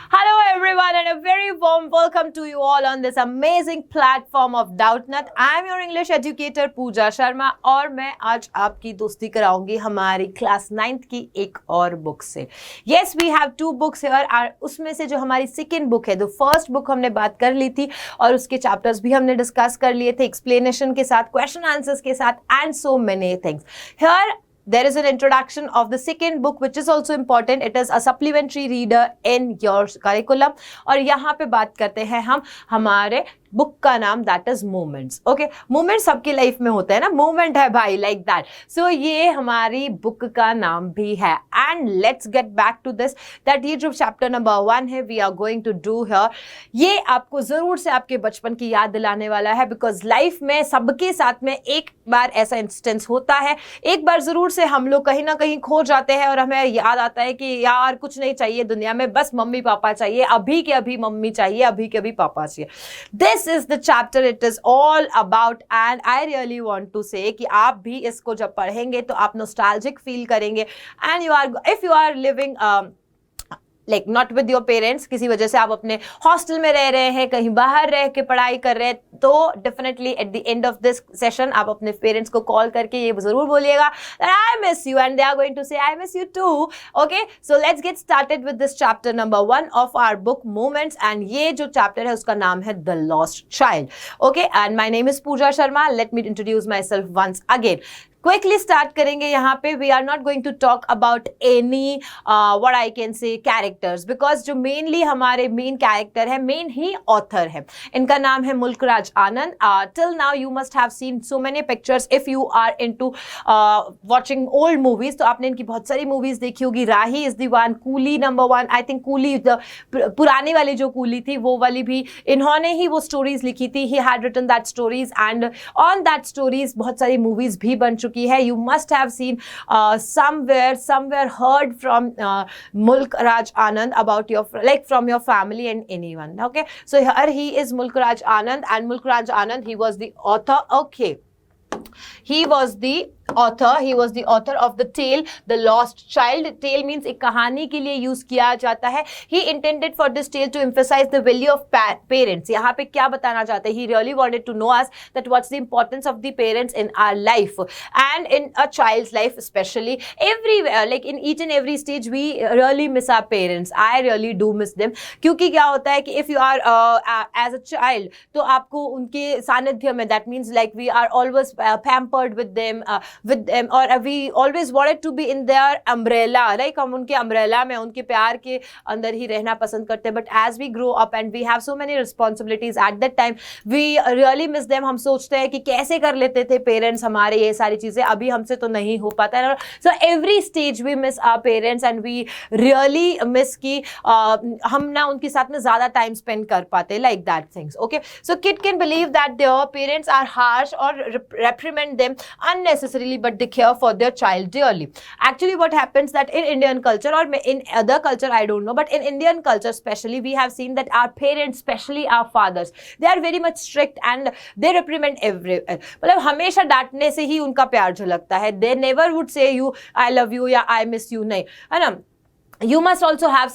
Hello everyone and a very warm welcome to you all on this amazing platform of Doubtnut. I am your English educator Pooja Sharma और मैं आज आपकी दोस्ती कराऊंगी हमारी class 9th की एक और बुक से. Yes, we have two books here और उसमें से जो हमारी सेकेंड बुक है, द फर्स्ट बुक हमने बात कर ली थी और उसके चैप्टर्स भी हमने डिस्कस कर लिए थे एक्सप्लेनेशन के साथ, क्वेश्चन आंसर्स के साथ and so many things. Here there is an introduction of the second book which is also important. It is a supplementary reader in your curriculum और यहाँ पे बात करते हैं हम हमारे बुक का नाम that is moments. Okay, moment सबकी लाइफ में होता है ना, मोमेंट है भाई, लाइक दैट. सो ये हमारी बुक का नाम भी है. And let's get back to this that ये जो चैप्टर नंबर 1 है we are going to do here, ये आपको जरूर से आपके बचपन की याद दिलाने वाला है. बिकॉज लाइफ में सबके साथ में एक बार ऐसा इंस्टेंस होता है, एक बार जरूर से हम लोग कहीं ना कहीं खो जाते हैं और हमें याद आता है कि यार कुछ नहीं चाहिए दुनिया में, बस मम्मी पापा चाहिए, अभी के अभी मम्मी चाहिए, अभी के अभी पापा चाहिए. This is the chapter it is all about and I really want to say कि आप भी इसको जब पढ़ेंगे तो आप nostalgic feel करेंगे and if you are living like not with your parents, किसी वजह से आप अपने हॉस्टल में रह रहे हैं, कहीं बाहर रह के पढ़ाई कर रहे हैं, तो definitely at the end of this session आप अपने पेरेंट्स को कॉल करके ये जरूर बोलिएगा that I miss you and they are going to say I miss you too. Okay, so let's get started with this chapter number 1 of our book Moments and ये जो chapter है उसका नाम है The Lost Child. Okay, and my name is Pooja Sharma. Let me introduce myself once again. Quickly start करेंगे यहाँ पे. We are not going to talk about any what I can say characters, because जो mainly हमारे main character है, main ही author है, इनका नाम है Mulkraj Anand. Till now you must have seen so many pictures. If you are into watching old movies तो आपने इनकी बहुत सारी मूवीज देखी होगी. Rahi is the one, Coolie number 1, I think coolie पुरानी वाली जो कूली थी वो वाली भी इन्होंने ही वो स्टोरीज लिखी थी. He had written that stories and on that stories बहुत सारी मूवीज भी बन चुकी है. You must have seen somewhere heard from Mulk Raj Anand about your, like from your family and anyone. Okay, so here he is Mulk Raj Anand and Mulk Raj Anand, he was the author. Okay, he was the author of the tale The Lost Child. Tale means एक कहानी के लिए use किया जाता है. He intended for this tale to emphasize the value of parents. यहाँ पे क्या बताना चाहते हैं? He really wanted to know us that what's the importance of the parents in our life and in a child's life especially. Everywhere, like in each and every stage we really miss our parents. I really do miss them. क्योंकि क्या होता है कि if you are as a child तो आपको उनके सानिध्य में, that means like we are always pampered with them or we always wanted to be in their umbrella, like हम उनके umbrella में, उनके प्यार के अंदर ही रहना पसंद करते हैं. but as we grow up and we have so many responsibilities at that time we really miss them. हम सोचते हैं कि कैसे कर लेते थे पेरेंट्स हमारे ये सारी चीजें, अभी हमसे तो नहीं हो पाता है. so every stage we miss our parents and we really miss कि हम ना उनके साथ में ज्यादा टाइम स्पेंड कर पाते, like that things. okay, so kid can believe that their parents are harsh or reprimand them unnecessarily but they care for their child dearly. Actually what happens that in Indian culture or in other culture I don't know, but in Indian culture especially we have seen that our parents, especially our fathers, they are very much strict and they reprimand मतलब हमेशा डांटने से ही उनका प्यार झलकता है. they never would say you I love you या I miss you, नहीं है ना. You must also have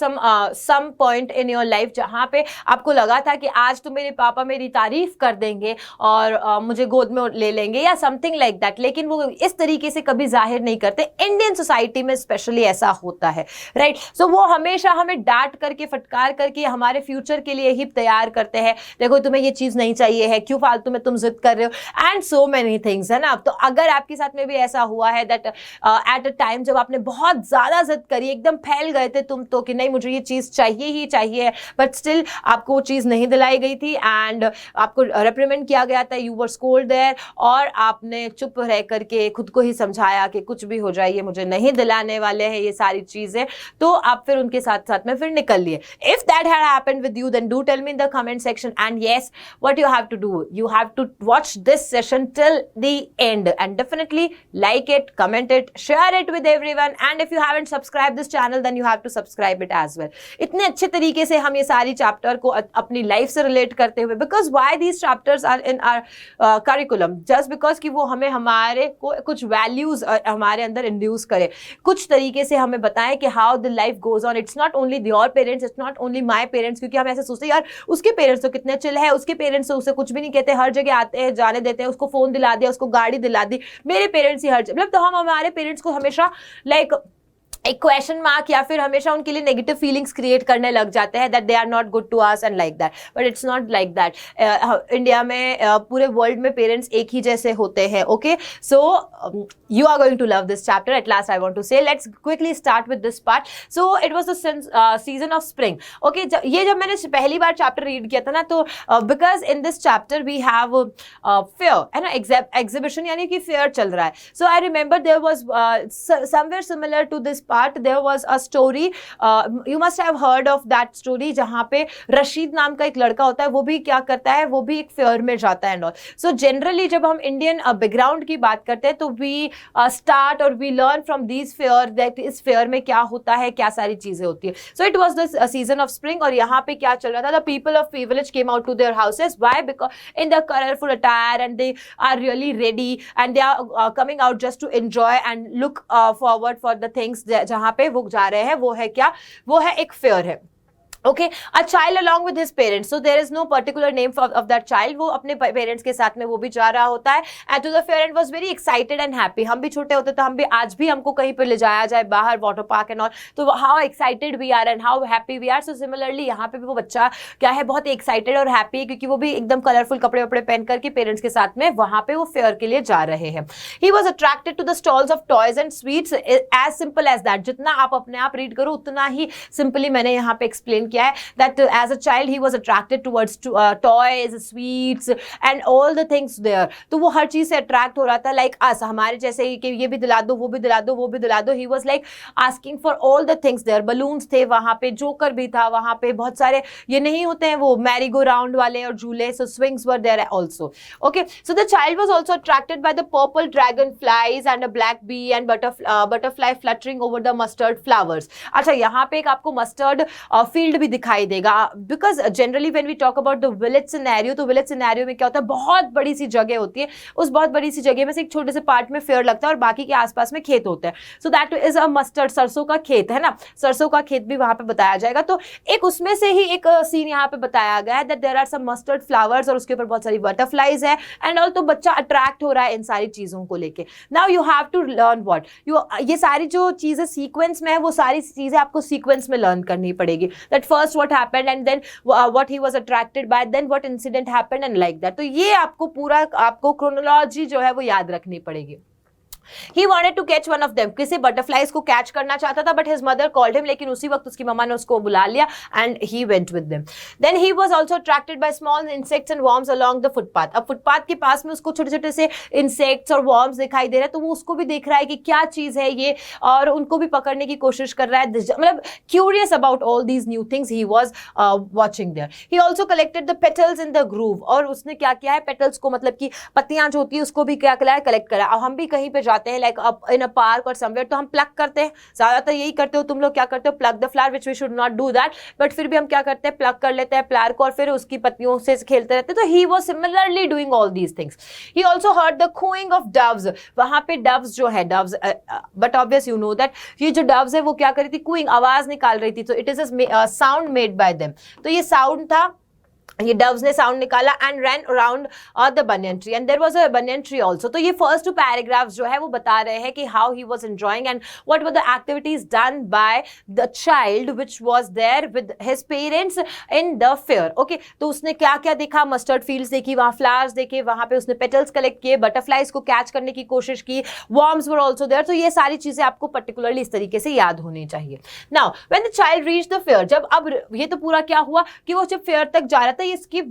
some point in your life जहाँ पे आपको लगा था कि आज तो मेरे पापा मेरी तारीफ कर देंगे और मुझे गोद में ले लेंगे या समथिंग लाइक दैट, लेकिन वो इस तरीके से कभी जाहिर नहीं करते. इंडियन सोसाइटी में स्पेशली ऐसा होता है, राइट. सो वो हमेशा हमें डांट करके, फटकार करके हमारे फ्यूचर के लिए ही तैयार करते हैं. देखो तुम्हें ये चीज़ नहीं चाहिए है, क्यों फालतू में तुम जिद कर रहे हो एंड सो मैनी थिंग्स, है ना. तो अगर आपके साथ में भी ऐसा हुआ है दैट एट अ टाइम जब आपने बहुत ज़्यादा जिद करी, एकदम फैल गए थे तुम तो कि नहीं मुझे ये चीज चाहिए ही चाहिए, बट स्टिल आपको वो चीज नहीं दिलाई गई थी एंड आपको रेप्रिमेंड किया गया था, यू वर स्कोल्ड देयर, और आपने चुप रह करके खुद को ही समझाया कि कुछ भी हो जाए ये मुझे नहीं दिलाने वाले हैं ये सारी चीजें, तो आप फिर उनके साथ साथ में फिर निकल लिए. If that had happened with you then do tell me in the comment section and yes what you have to do, you have to watch this session till the end and definitely like it, comment it, share it with everyone, and if you haven't subscribed this channel then you have to subscribe it as well. इतने अच्छे तरीके से हम ये सारी chapter को अपनी life से रिलेट करते हुए, because why these chapters are in our curriculum, just because कि वो हमें हमारे को कुछ वैल्यूज हमारे अंदर इंड्यूस करे, कुछ तरीके से हमें बताएं कि how the life goes on. It's not only your parents, it's not only my parents, क्योंकि हम ऐसे सोचते हैं यार उसके पेरेंट्स तो कितने चिल है, उसके पेरेंट्स तो उसे कुछ भी नहीं कहते, हर जगह आते हैं जाने देते हैं, उसको फोन दिला दिया, उसको गाड़ी दिला दी, मेरे पेरेंट्स ही हर जगह, मतलब तो हम हमारे पेरेंट्स को हमेशा लाइक एक क्वेश्चन मार्क या फिर हमेशा उनके लिए नेगेटिव फीलिंग्स क्रिएट करने लग जाते हैं, that they are not good to us and like that. But it's not like that. India में पूरे वर्ल्ड में पेरेंट्स एक ही जैसे होते हैं. Okay, so you are going to love this chapter. At last I want to say, let's quickly start with this part. So it was the season of spring. Okay, ये जब मैंने पहली बार chapter read किया था ना, तो because in this chapter we have fair, है ना, exhibition यानी कि फेयर चल रहा है. So I remember there was somewhere similar to this part, there was a story, you must have heard of that story, जहाँ पे रशीद नाम का एक लड़का होता है, वो भी क्या करता है, वो भी एक फेयर में जाता है and all. So generally जब हम इंडियन बैकग्राउंड की बात करते हैं तो we start or we learn from these fair that इस फेयर में क्या होता है, क्या सारी चीजें होती है. So it was the season of spring, और यहाँ पे क्या चल रहा था, the people of village came out to their houses. Why? Because in their colorful attire and they are really ready and they are coming out just to enjoy and look forward for the things जहाँ पे वो जा रहे हैं, वो है क्या, वो है एक फेयर है. Okay, a child along with his parents. So there is no particular name of that child. वो अपने पेरेंट्स के साथ में वो भी जा रहा होता है. And to the fair and was very excited and happy. हम भी छोटे होते तो हम भी, आज भी हमको कहीं पे ले जाया जाए बाहर, वाटर पार्क एंड ऑल, तो how excited we are and how happy we are. So similarly यहाँ पे भी वो बच्चा क्या है, बहुत एक्साइटेड और हैप्पी है, क्योंकि वो भी एकदम कलरफुल कपड़े वपड़े पहन करके पेरेंट्स के साथ में वहाँ पे वो फेयर के लिए जा रहे हैं. He was attracted to the stalls of toys and sweets. As simple as that. जितना आप अपने आप रीड करो उतना ही सिंपली मैंने यहाँ पे एक्सप्लेन किया है, that as a child he was attracted towards toys, sweets and all the things there. तो वो हर चीज से अट्रैक्ट हो रहा था, like us, हमारे जैसे ही कि ये भी दिला दो, वो भी दिला दो, वो भी दिला दो. He was like asking for all the things there. Balloons थे वहाँ पे, जोकर भी था वहाँ पे, बहुत सारे ये नहीं होते हैं वो मैरी गो राउंड वाले और झूले, so swings were there also. Okay, so the child was also attracted by the purple dragonflies and a black bee and butterfly fluttering over the mustard flowers. अच्छा, यहाँ पे एक आपको मस्टर्ड फील्ड भी दिखाई देगा, because generally when we talk about the village scenario, तो village scenario में क्या होता है, बहुत बड़ी सी जगह होती है, उस बहुत बड़ी सी जगह में से एक छोटे से पार्ट में फेयर लगता है और बाकी के आसपास में खेत होते हैं. So that is a mustard, सरसों का खेत है ना, सरसों का खेत भी वहां पे बताया जाएगा. तो एक उसमें से ही एक सीन यहाँ पे बताया गया है, that there are some mustard flowers और उसके ऊपर बहुत सारी बटरफ्लाईज है एंड ऑल. तो बच्चा अट्रैक्ट हो रहा है इन सारी चीजों को लेके. Now you have to learn what ये सारी जो चीजें सीक्वेंस में है, वो सारी चीजें आपको सीक्वेंस में लर्न करनी पड़ेगी. That first what happened and then what he was attracted by, then what incident happened and like that. तो ये आपको पूरा आपको chronology जो है वो याद रखनी पड़ेगी. He wanted to catch one of them. किसी बटरफ्लाइज को कैच करना चाहता था, but his mother called him. लेकिन उसी वक्त उसकी मम्मा ने उसको बुला लिया and he went with them. Then he was also attracted by small insects and worms along the footpath. अब फुटपाथ के पास में उसको छोटे छोटे से इंसेक्ट्स और वर्म्स दिखाई दे रहे हैं, तो वो उसको भी देख रहा है कि क्या चीज है ये, और उनको भी पकड़ने की कोशिश कर रहा है. मतलब curious about all these new things he was watching there. He also collected the petals in the grove. और उसने क्या किया है, पेटल्स को मतलब कि पत्तियां जो होती है उसको भी क्या किया है, कलेक्ट करा. अब हम भी कहीं पे जाते हैं लाइक इन अ पार्क और समवेयर, तो हम प्लक करते हैं, ज्यादातर यही करते हो तुम लोग, क्या करते हो, pluck the flower, which we should not do that, but फिर भी हम क्या करते हैं, प्लक कर लेते हैं फ्लावर को और फिर उसकी पत्तियों से खेलते रहते हैं. तो he was similarly doing all these things. He also heard the cooing of doves. वहां पे डव्स जो है, doves, but obvious you know that ये जो डव्स है वो क्या कर रही थी, कूइंग, आवाज निकाल रही थी. तो it is a sound made by them. तो ये साउंड था, ये डव्स ने साउंड निकाला and ran around the banyan tree and there was a banyan tree also. तो ये फर्स्ट टू पैराग्राफ्स जो है वो बता रहे हैं कि how he was enjoying and what were the activities done by the child which was there with his parents in the fair. Okay, तो उसने क्या क्या देखा, मस्टर्ड फील्ड्स देखी, वहां फ्लावर्स देखे, वहां पे उसने पेटल्स कलेक्ट किए, बटरफ्लाइज को कैच करने की कोशिश की, वर्म्स वर आल्सो देयर. तो ये सारी चीजें आपको पर्टिकुलरली इस तरीके से याद होनी चाहिए. Now when the child reached the fair, जब अब ये तो पूरा क्या हुआ कि वो जब फेयर तक जा रहा था, आते ही इसकी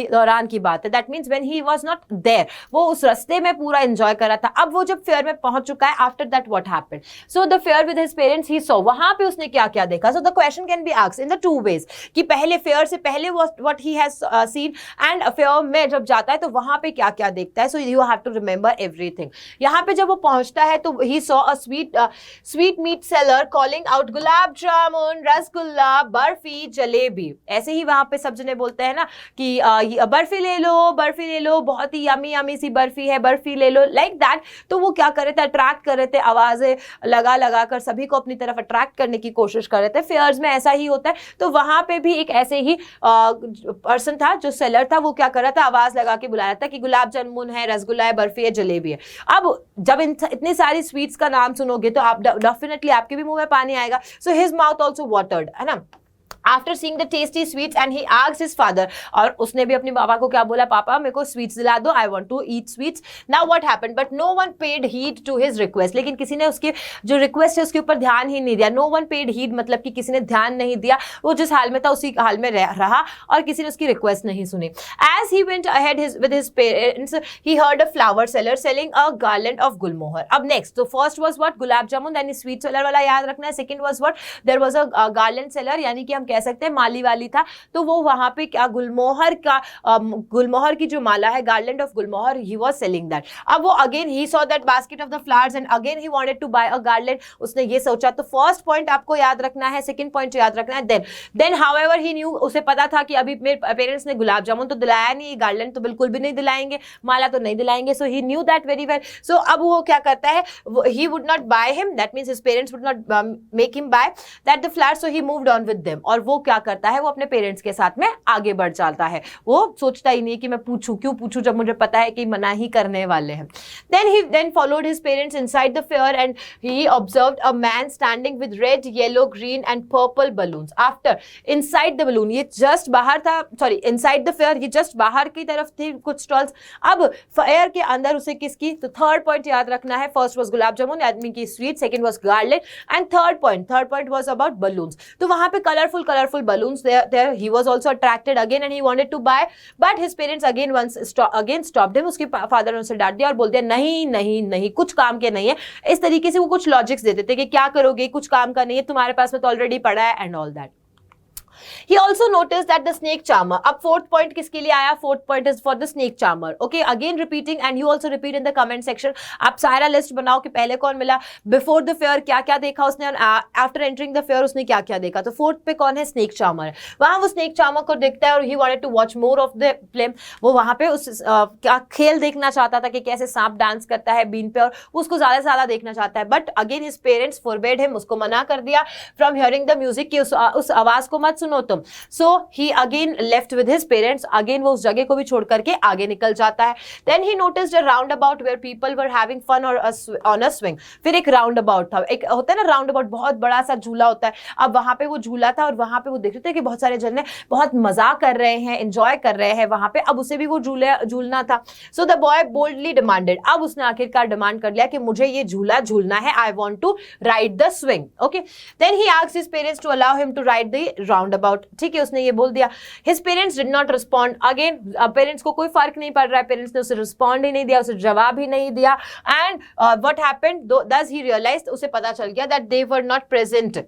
दौरान की बात है, that means when he was not there, वो उस रास्ते में पूरा एंजॉय कर रहा था। अब वो जब फेयर में पहुंच चुका है, after that what happened, so the fair with his parents he saw, वहां पे उसने क्या क्या देखा। So the question can be asked in the two ways, कि पहले फेयर से पहले what he has seen, and fair में जब जाता है तो वहां पे क्या क्या देखता है। So you have to remember everything. यहाँ पे जब वो पहुंचता है तो he saw a sweet meat seller calling out gulab jamun, rasgulla, barfi, jalebi. ऐसे ही वहां पे सब जने बोलते हैं ना कि बर्फी ले लो, बर्फी ले लो, बहुत ही यमी यमी सी बर्फी है, बर्फी ले लो, लाइक दैट। तो वो क्या कर रहे थे, अट्रैक्ट कर रहे थे, आवाजें लगा लगा कर सभी को अपनी तरफ अट्रैक्ट करने की कोशिश कर रहे थे। फेयर्स में ऐसा ही होता है। तो वहां पे भी एक ऐसे ही पर्सन था जो सेलर था, वो क्या कर रहा था, आवाज लगा के बुला रहा था कि गुलाब जामुन है, रसगुल्ला है, बर्फी है, जलेबी है। अब जब इतनी सारी स्वीट्स का नाम सुनोगे तो आप डेफिनेटली आपके भी मुंह में पानी आएगा। So his mouth also watered, है ना। After seeing the tasty sweets and he asked his father, और उसने भी अपने पापा को क्या बोला, पापा मेरे को स्वीट्स दिला दो, I want to eat sweets. Now what happened? But no one paid heed to his request. लेकिन किसी ने उसकी जो रिक्वेस्ट है उसके ऊपर ध्यान ही नहीं दिया। No one paid heed मतलब कि किसी ने ध्यान नहीं दिया, वो जिस हाल में था उसी हाल में रहा और किसी ने उसकी रिक्वेस्ट नहीं सुनी। As he went ahead with his parents, he heard a flower seller selling a garland of gulmohar. अब next, तो first was what, gulab jamun, then sweet seller वाला याद रखना है। Second was what, there was a garland seller, यानी कि हम कह सकते हैं माली वाली था। तो वो वहां पे क्या गुलमोहर की जो माला है, garland of gulmohar, he was selling that. अब वो again he saw that basket of the flowers and again he wanted to buy a garland. उसने ये सोचा। तो फर्स्ट पॉइंट आपको याद रखना है, सेकंड पॉइंट याद रखना है। देन हाउएवर ही न्यू, उसे पता था कि अभी मेरे पेरेंट्स ने गुलाब जामुन तो दिलाया नहीं, गार्लैंड तो बिल्कुल भी नहीं दिलाएंगे, माला तो नहीं दिलाएंगे। सो ही न्यू दैट वेरी वेल। सो अब वो क्या करता है, he would not by him, that means his parents would not make him by that the flowers. So he moved on with them. और वो क्या करता है, वो अपने पेरेंट्स के साथ में आगे बढ़ जाता है। वो सोचता ही नहीं कि मैं पूछूं, क्यों पूछूं जब मुझे पता है कि मना ही करने वाले हैं। Then followed his parents inside the fair and he observed a man standing with red, yellow, green and purple balloons. After inside the balloon, ये just बाहर था, sorry inside the fair, ये just बाहर की तरफ थी कुछ स्टॉल्स। अब फेयर के अंदर उसे किसकी, तो थर्ड पॉइंट याद रखना है। फर्स्ट वाज गुलाब जामुन आदमी की sweet, second was garlic and third point was about balloons. तो वहां पे colourful balloons there he was also attracted again and he wanted to buy, but his parents again stopped him. उसके father ने उसे डांट दिया और बोल दिया नहीं नहीं नहीं, कुछ काम के नहीं है। इस तरीके से वो कुछ लॉजिक्स देते थे कि क्या करोगे, कुछ काम का नहीं है, तुम्हारे पास में तो ऑलरेडी पड़ा है and all that. He also noticed that the snake charmer, अब फोर्थ पॉइंट किसके लिए आया, fourth point is for the snake charmer. Okay, again repeating and you also repeat in the comment section. आप सारा list बनाओ कि पहले कौन मिला, बिफोर द फेयर क्या क्या देखा उसने, और आफ्टर एंटरिंग द फेयर उसने क्या क्या देखा। तो फोर्थ पे कौन है, स्नेक चार्मर। वहां वो स्नेक चार्मर को देखता है और he wanted to watch more of the film. वो वहां पे उस क्या खेल देखना चाहता था कि कैसे सांप डांस करता है बीन पे, और उसको ज्यादा से ज्यादा देखना चाहता है। But again his parents forbade him, उसको मना कर दिया फ्रॉम हियरिंग द म्यूजिक, कि उस आवाज को मत सुनो तुम। So he again left with his parents, again वो उस जगह को भी छोड़ करके आगे निकल जाता है। Then he noticed a roundabout where people were having fun और ऑन अ स्विंग। फिर एक राउंड अबाउट था, एक होता है ना राउंड अबाउट, बहुत बड़ा सा झूला होता है। अब वहां पे वो झूला था और वहां पे वो देख रहे थे कि बहुत सारे जने बहुत मजा कर रहे हैं, एंजॉय कर रहे हैं वहां पे। अब उसे भी वो झूलना था। So the boy boldly demanded, अब उसने आखिरकार डिमांड कर लिया कि मुझे ये झूला झूलना है, I want to ride the swing. Okay, then he asked his parents to allow him to ride the roundabout. ठीक है, उसने ये बोल दिया। His parents did not respond. Again, parents को कोई फर्क नहीं पड़ रहा है, पेरेंट्स ने उसे रिस्पॉन्ड ही नहीं दिया, उसे जवाब ही नहीं दिया। And what happened, thus he realized, उसे पता चल गया that they were not present,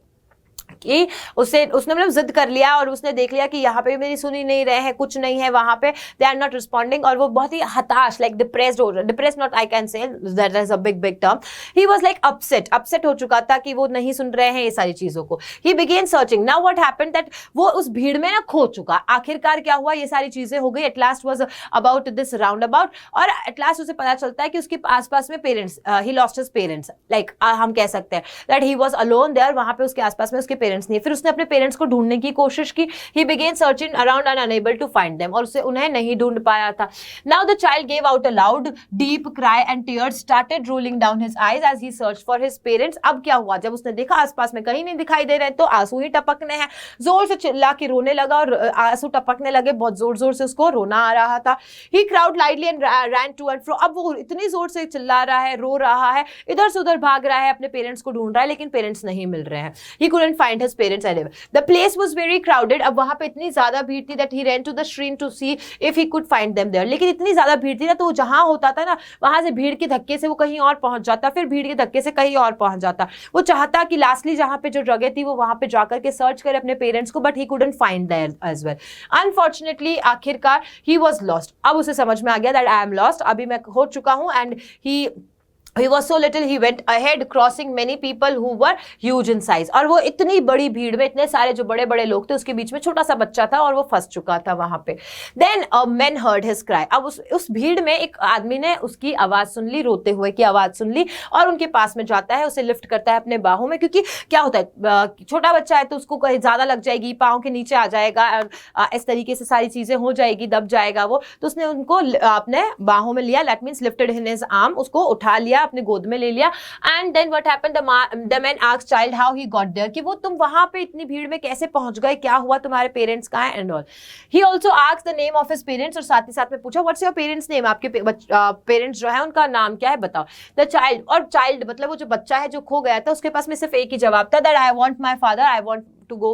कि उसने मतलब जिद कर लिया और उसने देख लिया कि यहाँ पे मेरी सुनी नहीं रहे हैं, कुछ नहीं है वहां पे, दे आर नॉट रिस्पॉन्डिंग। और वो बहुत ही हताश, लाइक डिप्रेस्ड हो रहा, depressed not, I can say that is a big term. He was like upset हो चुका था कि वो नहीं सुन रहे हैं ये सारी चीजों को। ही begin searching. Now what happened that वो उस भीड़ में ना खो चुका। आखिरकार क्या हुआ, ये सारी चीजें हो गई। At last was about this roundabout, और एट लास्ट उसे पता चलता है कि उसके आसपास में parents, he lost his parents, like हम कह सकते हैं that he was alone there, वहां पे उसके आसपास में उसके पेरेंट्स नहीं। फिर उसने अपने पेरेंट्स को ढूंढने की कोशिश की। He began searching around and unable to find them, और उसे उन्हें नहीं ढूंढ पाया था। Now the child gave out a loud, deep cry and tears started rolling down his eyes as he searched for his parents. अब क्या हुआ, जब उसने देखा आसपास में कहीं नहीं दिखाई दे रहे तो आंसू ही टपकने हैं। जोर से चिल्ला के रोने लगा और आंसू टपकने लगे, बहुत जोर जोर से उसको रोना आ रहा था। He cried loudly and ran to and fro. अब वो इतनी जोर से चिल्ला रहा है, रो रहा है, इधर से उधर भाग रहा है, अपने पेरेंट्स को ढूंढ रहा है, लेकिन पेरेंट्स नहीं मिल रहे हैं। He couldn't find find his parents anywhere. The place was very crowded. अब वहां पे इतनी ज्यादा भीड़ थी that he ran to the street to see if he could find them there. लेकिन इतनी ज्यादा भीड़ थी ना, तो जहां होता था ना, वहां से भीड़ के धक्के से वो कहीं और पहुंच जाता, फिर भीड़ के धक्के से कहीं और पहुंच जाता. वो चाहता कि लास्टली जहां पे जो जगह थी वो वहां पे जाकर के सर्च करे अपने पेरेंट्स को, but he couldn't find there as well. Unfortunately, आखिरकार he was lost. अब उसे समझ में आ गया that I am lost, अभी मैं हो चुका हूं. And he was so little, he went ahead crossing many people who were huge in size. और वो इतनी बड़ी भीड़ में इतने सारे जो बड़े बड़े लोग थे उसके बीच में छोटा सा बच्चा था और वो फंस चुका था वहां पे. Then a man heard his cry. अब उस भीड़ में एक आदमी ने उसकी आवाज सुन ली, रोते हुए की आवाज सुन ली, और उनके पास में जाता है, उसे लिफ्ट करता है अपने बाहों में, क्योंकि क्या होता है छोटा बच्चा है तो उसको कहीं ज्यादा लग जाएगी, पाँव के नीचे आ जाएगा, इस तरीके से सारी चीजें हो जाएगी, दब जाएगा वो. तो उसने उनको अपने बाहों में लिया, that means lifted in his arm, उसको उठा लिया, अपने गोद में ले लिया. And then what happened, the man asked child how he got there, कि वो तुम वहां पे इतनी भीड़ में कैसे पहुंच गए, क्या हुआ, तुम्हारे पेरेंट्स कहां हैं and all. He also asked the name of his parents, और साथ ही साथ में पूछा व्हाट्स योर पेरेंट्स नेम, आपके पेरेंट्स जो है उनका नाम क्या है बताओ. द चाइल्ड, और चाइल्ड मतलब वो जो बच्चा है जो खो गया था, उसके पास में सिर्फ एक ही जवाब था, that I want my father, I want to go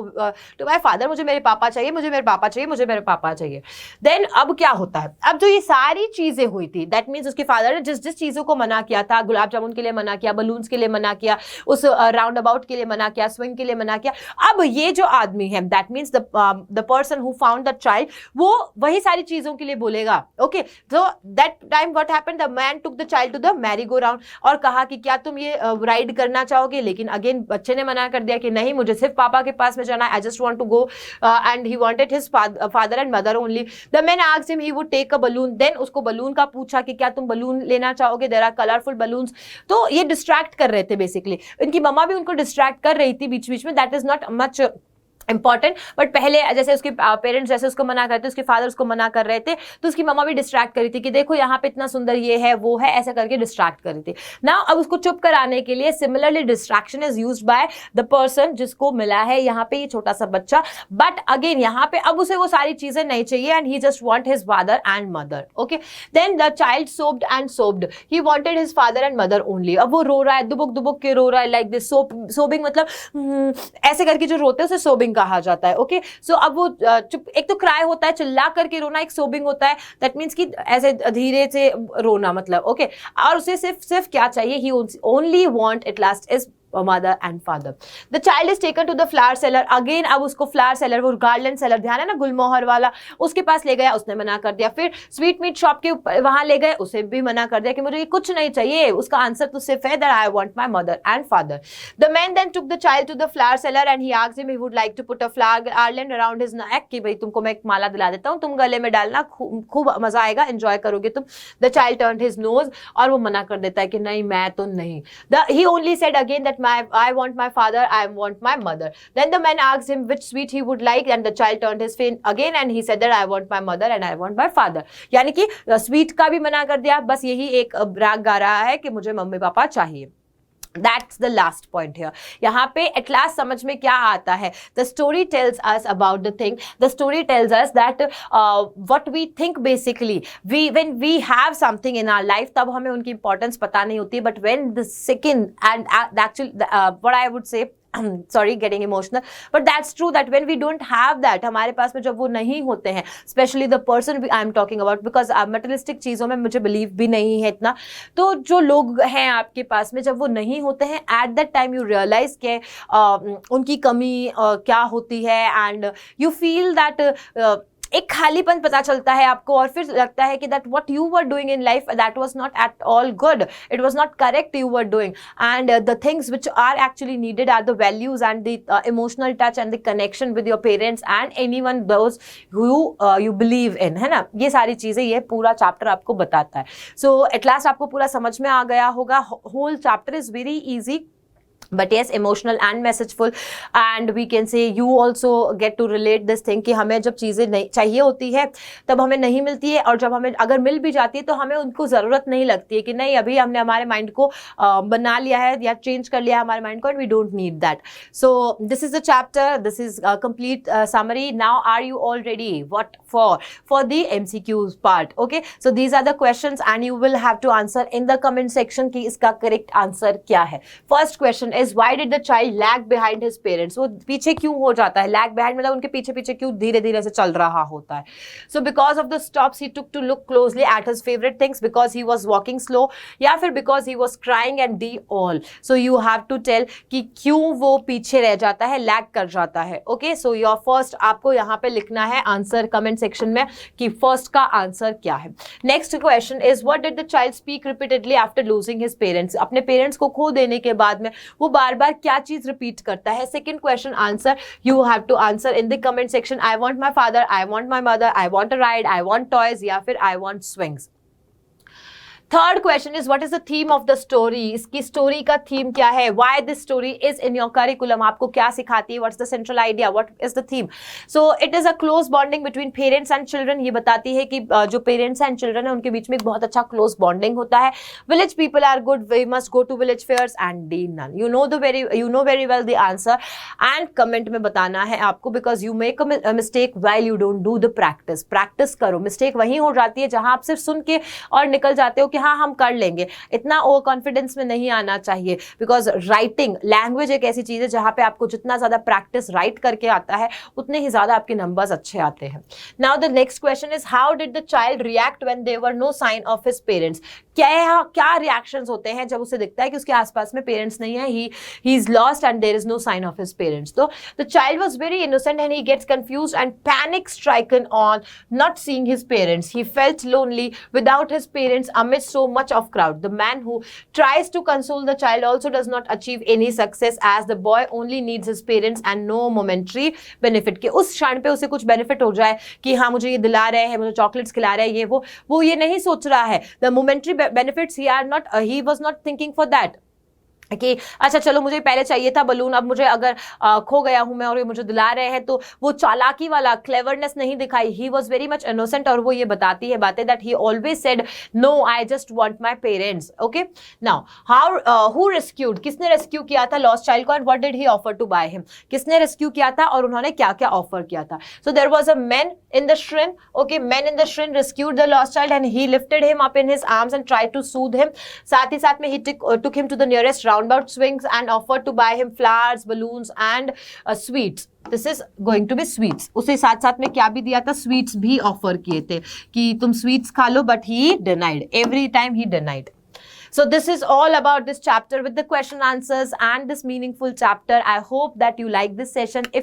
to my father, मुझे मेरे पापा चाहिए, मुझे मेरे पापा चाहिए, मुझे मेरे पापा चाहिए. देन अब क्या होता है, अब जो ये सारी चीजें हुई थी, दैट मीन्स उसके फादर ने जिस जिस चीजों को मना किया था, गुलाब जामुन के लिए मना किया, बलून्स के लिए मना किया, उस राउंड अबाउट के लिए मना किया, स्विंग के लिए मना किया, अब ये जो आदमी है, that means the person who found the child, वो वही सारी चीजों के लिए बोलेगा. ओके, तो that time what happened, the man took the child to the merry go round, और कहा कि क्या तुम ये राइड करना चाहोगे, लेकिन अगेन बच्चे ने मना कर दिया कि नहीं, मुझे सिर्फ पापा के पास में जाना है, I just want to go, and he wanted his father and mother only. The man asked him he would take a balloon. Then उसको बलून का पूछा कि क्या तुम बलून लेना चाहोगे, there are colorful balloons. तो ये डिस्ट्रैक्ट कर रहे थे बेसिकली, इनकी मम्मा भी उनको डिस्ट्रैक्ट कर रही थी बीच बीच में, that is not much important. But पहले जैसे उसके पेरेंट्स जैसे उसको मना करते, उसके फादर उसको मना कर रहे थे, तो उसकी मम्मा भी डिस्ट्रैक्ट कर रही थी कि देखो यहाँ पे इतना सुंदर ये है वो है, ऐसा करके डिस्ट्रैक्ट कर रही थी. नाउ अब उसको चुप कराने के लिए similarly distraction is used by the person जिसको मिला है यहाँ पे ये छोटा सा बच्चा. बट अगेन यहाँ पे अब उसे वो सारी चीजें नहीं चाहिए, and he just want his father and mother. Okay, then the child sobbed and sobbed, he wanted his father and mother only. अब वो रो रहा है, दुबक दुबक के रो रहा है, लाइक दिस. सोबिंग मतलब ऐसे करके जो रोते हैं उसे सोबिंग कहा जाता है. ओके, सो अब वो चुप, एक तो क्राई होता है चिल्ला करके रोना, एक सोबिंग होता है, दैट मीन्स कि ऐसे धीरे से रोना मतलब. ओके, और उसे सिर्फ क्या चाहिए, he only want at last is mother and father. The child is taken to the flower seller. Again अब उसको flower seller, वो garland seller ध्यान है ना, गुलमोहर वाला, उसके पास ले गया, उसने मना कर दिया. फिर स्वीट मीट शॉप के वहां ले गए, उसे भी मना कर दिया कि मुझे ये कुछ नहीं चाहिए. उसका आंसर तो सिर्फ है that I want my mother and father. The man then took the child to the flower seller and he asked him he would like to put a flower garland around his neck, कि भाई तुमको मैं एक माला दिला देता हूँ, तुम गले में डालना, खूब मजा आएगा, एंजॉय करोगे तुम. The child turned his nose, और वो मना कर देता है कि नहीं, मैं तो नहीं. He only said again that I want my father, I want my mother. Then the man asked him which sweet he would like, and the child turned his face again and he said that I want my mother and I want my father. यानी कि sweet का भी मना कर दिया, बस यही एक राग गा रहा है कि मुझे मम्मी पापा चाहिए. That's the last point here. यहाँ पे at last समझ में क्या आता है? The story tells us about the thing. The story tells us that what we think basically. When we have something in our life, तब हमें उनकी importance पता नहीं होती. But when the second and actually what I would say, sorry getting emotional, but that's true that when we don't have that, हमारे पास में जब वो नहीं होते हैं, especially the person I am talking about, because materialistic चीज़ों में मुझे believe भी नहीं है इतना, तो जो लोग हैं आपके पास में जब वो नहीं होते हैं, at that time you realize कि उनकी कमी क्या होती है, and you feel that एक खालीपन पता चलता है आपको, और फिर लगता है कि that what you were doing in life, that was not at all good, it was not correct you were doing, and the things which are actually needed are the values and the emotional touch and the connection with your parents and anyone those who you believe in, है ना. ये सारी चीजें ये पूरा chapter आपको बताता है. So at last आपको पूरा समझ में आ गया होगा. Whole chapter is very easy, but yes, emotional and messageful, and we can say you also get to relate this thing कि हमें जब चीज़ें नहीं चाहिए होती है तब हमें नहीं मिलती है, और जब हमें अगर मिल भी जाती है तो हमें उनको ज़रूरत नहीं लगती है कि नहीं अभी हमने हमारे माइंड को बना लिया है या चेंज कर लिया है हमारे माइंड को, and we don't need that. So this is the chapter, this is a complete summary. Now are you all ready? What for the MCQs part? Okay, so these are the questions and you will have to answer in the comment section कि इसका correct answer क्या है. First question question is why did the child lag behind his parents, वो पीछे क्यों हो जाता है, लैग बिहाइंड मतलब उनके पीछे पीछे क्यों धीरे धीरे से चल रहा होता है. So because of the stops he took to look closely at his favourite things, because he was walking slow, या फिर because he was crying and the all. So you have to tell कि क्यों वो पीछे रह जाता है, lag कर जाता है. ओके, सो योर फर्स्ट आपको यहाँ पे लिखना है आंसर कमेंट सेक्शन में कि फर्स्ट का आंसर क्या है. Next question is what did the child speak repeatedly after losing his parents, अपने पेरेंट्स को खो देने के बाद में वो बार बार क्या चीज रिपीट करता है. Second question answer you have to answer in the comment section. I want my father, I want my mother, I want a ride, I want toys, या फिर I want swings. Third question is what is the theme of the story, इसकी story का theme क्या है. Why this story is in your curriculum, आपको क्या सिखाती है, what's the central idea, what is the theme. So it is a close bonding between parents and children, ये बताती है कि जो पेरेंट्स एंड चिल्ड्रन है उनके बीच में एक बहुत अच्छा क्लोज बॉन्डिंग होता है. Village people are good, we must go to village fairs and the none. You know very well the answer and comment में बताना है आपको, because you make a mistake while you don't do the practice. Practice करो, mistake वहीं हो जाती है जहां आप सिर्फ सुन के और निकल जाते हो कि हाँ हम कर लेंगे. इतना ओवर कॉन्फिडेंस में नहीं आना चाहिए, बिकॉज राइटिंग लैंग्वेज एक ऐसी चीज है जहां पे आपको जितना ज्यादा प्रैक्टिस राइट करके आता है उतने ही ज्यादा आपके नंबर्स अच्छे आते हैं. Now the next question is how did the child react when there were no sign of his parents. क्या रिएक्शंस होते हैं जब उसे दिखता है कि उसके आसपास में पेरेंट्स नहीं है, he is lost and there is no sign of his parents. तो the child was very innocent and he gets confused and panic stricken on not seeing his parents. He felt lonely without his parents amidst so much of crowd. The man who tries to console the child also does not achieve any success, as the boy only needs his parents and no momentary benefit. कि उस क्षण पे उसे कुछ benefit हो जाए कि हाँ मुझे ये दिला रहे हैं, मुझे चॉकलेट्स खिला रहे हैं, ये वो ये नहीं सोच रहा है. The momentary benefits he was not thinking for that. कि अच्छा चलो मुझे पहले चाहिए था बलून, अब मुझे अगर खो गया हूं मैं और ये मुझे दिला रहे हैं, तो वो चालाकी वाला क्लेवरनेस नहीं दिखाई. He was very much innocent, और वो ये बताती है बातें that he always said no I just want my parents. Okay, now how who rescued, किसने रेस्क्यू किया था लॉस्ट चाइल्ड को, and what did he offer to buy him. किसने रेस्क्यू किया था और उन्होंने क्या क्या ऑफर किया था. So there was a man in the shrine. Okay, men in the shrine rescued the lost child and he lifted him up in his arms and tried to soothe him. साथ ही साथ में he took him to the nearest roundabout swings and offered to buy him flowers, balloons and sweets. This is going to be sweets. उसे साथ साथ में क्या भी दिया था, sweets भी ऑफर किए थे कि तुम sweets खा लो, but he denied. Every time he denied. So this is all about this chapter with the question answers and this meaningful chapter. I hope that you like this session.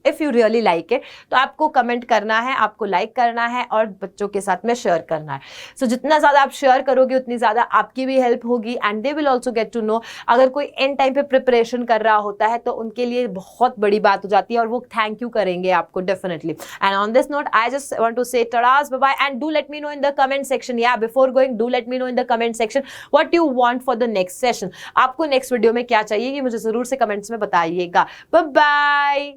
If you really like it, तो आपको comment करना है, आपको like करना है और बच्चों के साथ में शेयर करना है. सो जितना ज़्यादा आप शेयर करोगे उतनी ज़्यादा आपकी भी हेल्प होगी and they will also get to know. अगर कोई एंड टाइम पे प्रिपरेशन कर रहा होता है तो उनके लिए बहुत बड़ी बात हो जाती है और वो थैंक यू करेंगे आपको definitely. And on this note I just want to say tadas bye bye and do let me know in the comment section. या before going do let me know in the comment section what you want for the next session. आपको next video में क्या चाहिए ये मुझे ज़रूर से comments में बताइएगा. Bye bye.